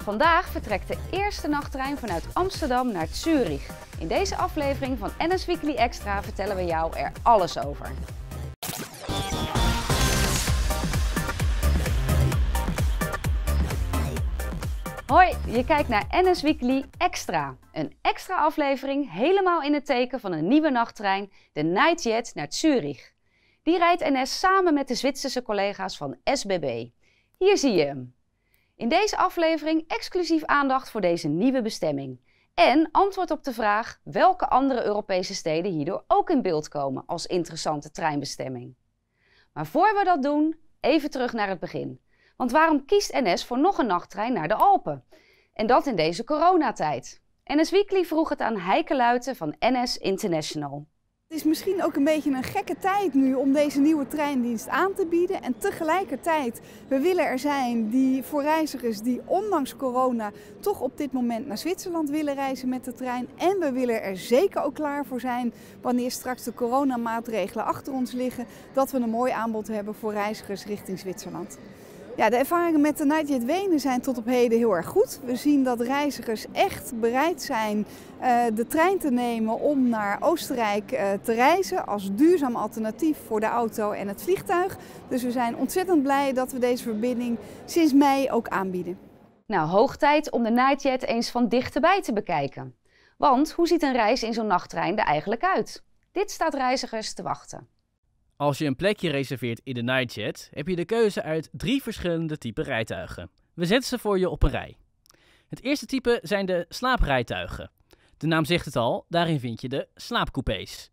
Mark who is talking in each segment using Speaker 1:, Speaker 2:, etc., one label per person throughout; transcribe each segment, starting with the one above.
Speaker 1: Vandaag vertrekt de eerste nachttrein vanuit Amsterdam naar Zurich. In deze aflevering van NS Weekly Extra vertellen we jou er alles over. Hoi, je kijkt naar NS Weekly Extra. Een extra aflevering helemaal in het teken van een nieuwe nachttrein, de Nightjet naar Zurich. Die rijdt NS samen met de Zwitserse collega's van SBB. Hier zie je hem. In deze aflevering exclusief aandacht voor deze nieuwe bestemming. En antwoord op de vraag welke andere Europese steden hierdoor ook in beeld komen als interessante treinbestemming. Maar voor we dat doen, even terug naar het begin. Want waarom kiest NS voor nog een nachttrein naar de Alpen? En dat in deze coronatijd. NS Weekly vroeg het aan Heike Luijten van NS International.
Speaker 2: Het is misschien ook een beetje een gekke tijd nu om deze nieuwe treindienst aan te bieden. En tegelijkertijd, we willen er zijn voor reizigers die ondanks corona toch op dit moment naar Zwitserland willen reizen met de trein. En we willen er zeker ook klaar voor zijn wanneer straks de coronamaatregelen achter ons liggen. Dat we een mooi aanbod hebben voor reizigers richting Zwitserland. Ja, de ervaringen met de Nightjet Wenen zijn tot op heden heel erg goed. We zien dat reizigers echt bereid zijn de trein te nemen om naar Oostenrijk te reizen als duurzaam alternatief voor de auto en het vliegtuig. Dus we zijn ontzettend blij dat we deze verbinding sinds mei ook aanbieden.
Speaker 1: Nou, hoog tijd om de Nightjet eens van dichterbij te bekijken. Want hoe ziet een reis in zo'n nachttrein er eigenlijk uit? Dit staat reizigers te wachten.
Speaker 3: Als je een plekje reserveert in de Nightjet, heb je de keuze uit 3 verschillende typen rijtuigen. We zetten ze voor je op een rij. Het eerste type zijn de slaaprijtuigen. De naam zegt het al, daarin vind je de slaapcoupés.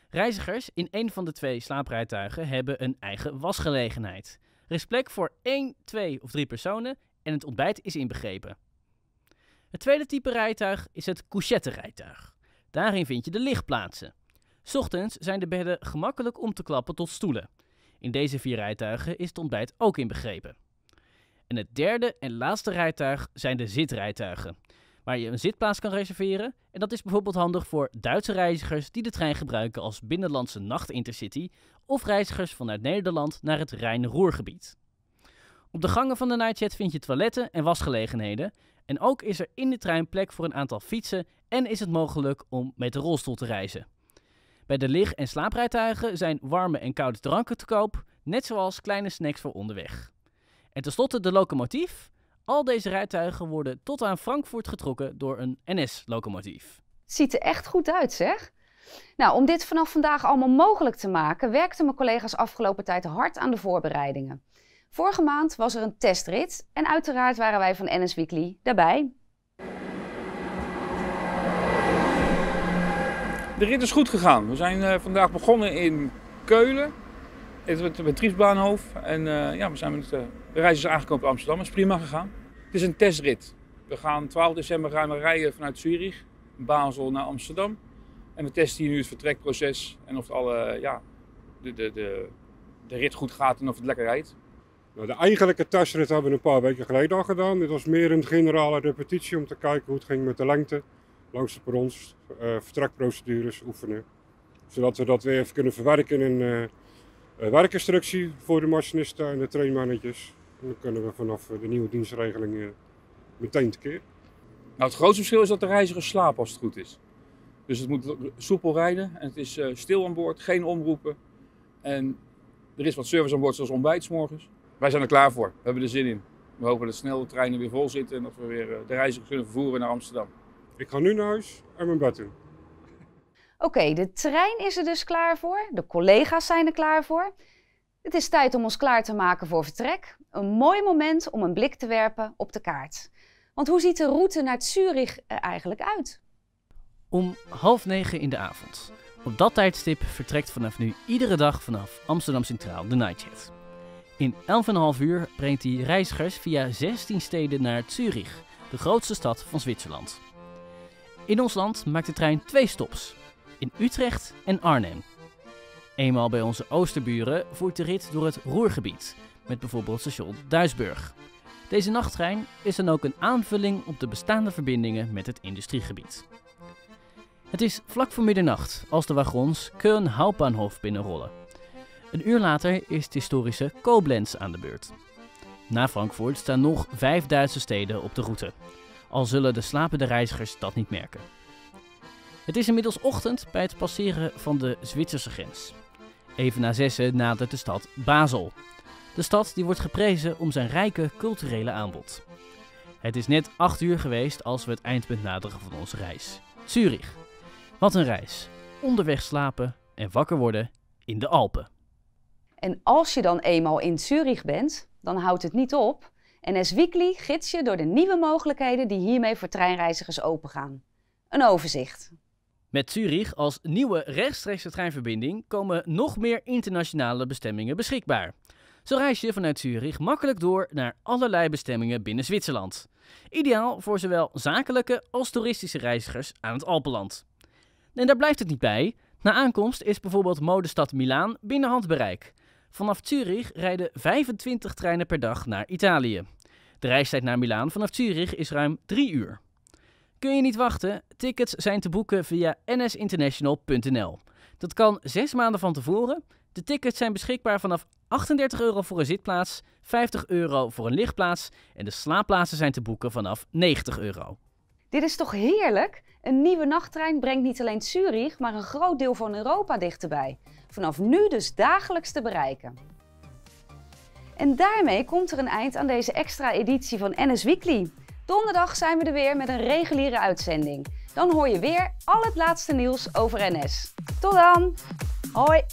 Speaker 3: Reizigers in een van de 2 slaaprijtuigen hebben een eigen wasgelegenheid. Er is plek voor 1, 2 of 3 personen en het ontbijt is inbegrepen. Het tweede type rijtuig is het couchettenrijtuig. Daarin vind je de ligplaatsen. 's Ochtends zijn de bedden gemakkelijk om te klappen tot stoelen. In deze 4 rijtuigen is het ontbijt ook inbegrepen. En het derde en laatste rijtuig zijn de zitrijtuigen, waar je een zitplaats kan reserveren. En dat is bijvoorbeeld handig voor Duitse reizigers die de trein gebruiken als binnenlandse nachtintercity of reizigers vanuit Nederland naar het Rijn-Ruhrgebied. Op de gangen van de Nightjet vind je toiletten en wasgelegenheden. En ook is er in de trein plek voor een aantal fietsen en is het mogelijk om met de rolstoel te reizen. Bij de lig- en slaaprijtuigen zijn warme en koude dranken te koop, net zoals kleine snacks voor onderweg. En tenslotte de locomotief. Al deze rijtuigen worden tot aan Frankfurt getrokken door een NS-locomotief.
Speaker 1: Het ziet er echt goed uit, zeg. Nou, om dit vanaf vandaag allemaal mogelijk te maken, werkten mijn collega's afgelopen tijd hard aan de voorbereidingen. Vorige maand was er een testrit en uiteraard waren wij van NS Weekly daarbij.
Speaker 4: De rit is goed gegaan. We zijn vandaag begonnen in Keulen, het bedrijfsbahnhof. En we zijn met de reizigers aangekomen op Amsterdam. Het is prima gegaan. Het is een testrit. We gaan 12 december gaan we rijden vanuit Zurich, Basel naar Amsterdam. En we testen hier nu het vertrekproces en of de rit goed gaat en of het lekker rijdt.
Speaker 5: Nou, de eigenlijke testrit hebben we een paar weken geleden al gedaan. Dit was meer een generale repetitie om te kijken hoe het ging met de lengte. Langs de perrons, vertrekprocedures oefenen. Zodat we dat weer even kunnen verwerken in een werkinstructie voor de machinisten en de trainmanagers. En dan kunnen we vanaf de nieuwe dienstregeling meteen tekeer.
Speaker 4: Nou, het grootste verschil is dat de reizigers slapen als het goed is. Dus het moet soepel rijden en het is stil aan boord, geen omroepen. En er is wat service aan boord zoals ontbijt 's morgens. Wij zijn er klaar voor, we hebben er zin in. We hopen dat snel de treinen weer vol zitten en dat we weer de reizigers kunnen vervoeren naar Amsterdam.
Speaker 5: Ik ga nu naar huis en mijn bed doen.
Speaker 1: Oké, de trein is er dus klaar voor. De collega's zijn er klaar voor. Het is tijd om ons klaar te maken voor vertrek. Een mooi moment om een blik te werpen op de kaart. Want hoe ziet de route naar Zurich er eigenlijk uit?
Speaker 3: Om 8:30 in de avond. Op dat tijdstip vertrekt vanaf nu iedere dag vanaf Amsterdam Centraal de Nightjet. In 11,5 uur brengt hij reizigers via 16 steden naar Zurich, de grootste stad van Zwitserland. In ons land maakt de trein 2 stops, in Utrecht en Arnhem. Eenmaal bij onze oosterburen voert de rit door het Ruhrgebied, met bijvoorbeeld station Duisburg. Deze nachttrein is dan ook een aanvulling op de bestaande verbindingen met het industriegebied. Het is vlak voor middernacht als de wagons Köln Hauptbahnhof binnenrollen. Een uur later is het historische Koblenz aan de beurt. Na Frankfurt staan nog 5 Duitse steden op de route. Al zullen de slapende reizigers dat niet merken. Het is inmiddels ochtend bij het passeren van de Zwitserse grens. Even na 6 nadert de stad Basel. De stad die wordt geprezen om zijn rijke culturele aanbod. Het is net 8 uur geweest als we het eindpunt naderen van onze reis. Zurich. Wat een reis. Onderweg slapen en wakker worden in de Alpen.
Speaker 1: En als je dan eenmaal in Zurich bent, dan houdt het niet op. NS Weekly gids je door de nieuwe mogelijkheden die hiermee voor treinreizigers opengaan. Een overzicht.
Speaker 3: Met Zurich als nieuwe rechtstreekse treinverbinding komen nog meer internationale bestemmingen beschikbaar. Zo reis je vanuit Zurich makkelijk door naar allerlei bestemmingen binnen Zwitserland. Ideaal voor zowel zakelijke als toeristische reizigers aan het Alpenland. En daar blijft het niet bij. Na aankomst is bijvoorbeeld modestad Milaan binnen handbereik. Vanaf Zurich rijden 25 treinen per dag naar Italië. De reistijd naar Milaan vanaf Zurich is ruim 3 uur. Kun je niet wachten? Tickets zijn te boeken via nsinternational.nl. Dat kan 6 maanden van tevoren. De tickets zijn beschikbaar vanaf €38 voor een zitplaats, €50 voor een lichtplaats en de slaapplaatsen zijn te boeken vanaf €90.
Speaker 1: Dit is toch heerlijk? Een nieuwe nachttrein brengt niet alleen Zurich, maar een groot deel van Europa dichterbij. Vanaf nu dus dagelijks te bereiken. En daarmee komt er een eind aan deze extra editie van NS Weekly. Donderdag zijn we er weer met een reguliere uitzending. Dan hoor je weer al het laatste nieuws over NS. Tot dan! Hoi!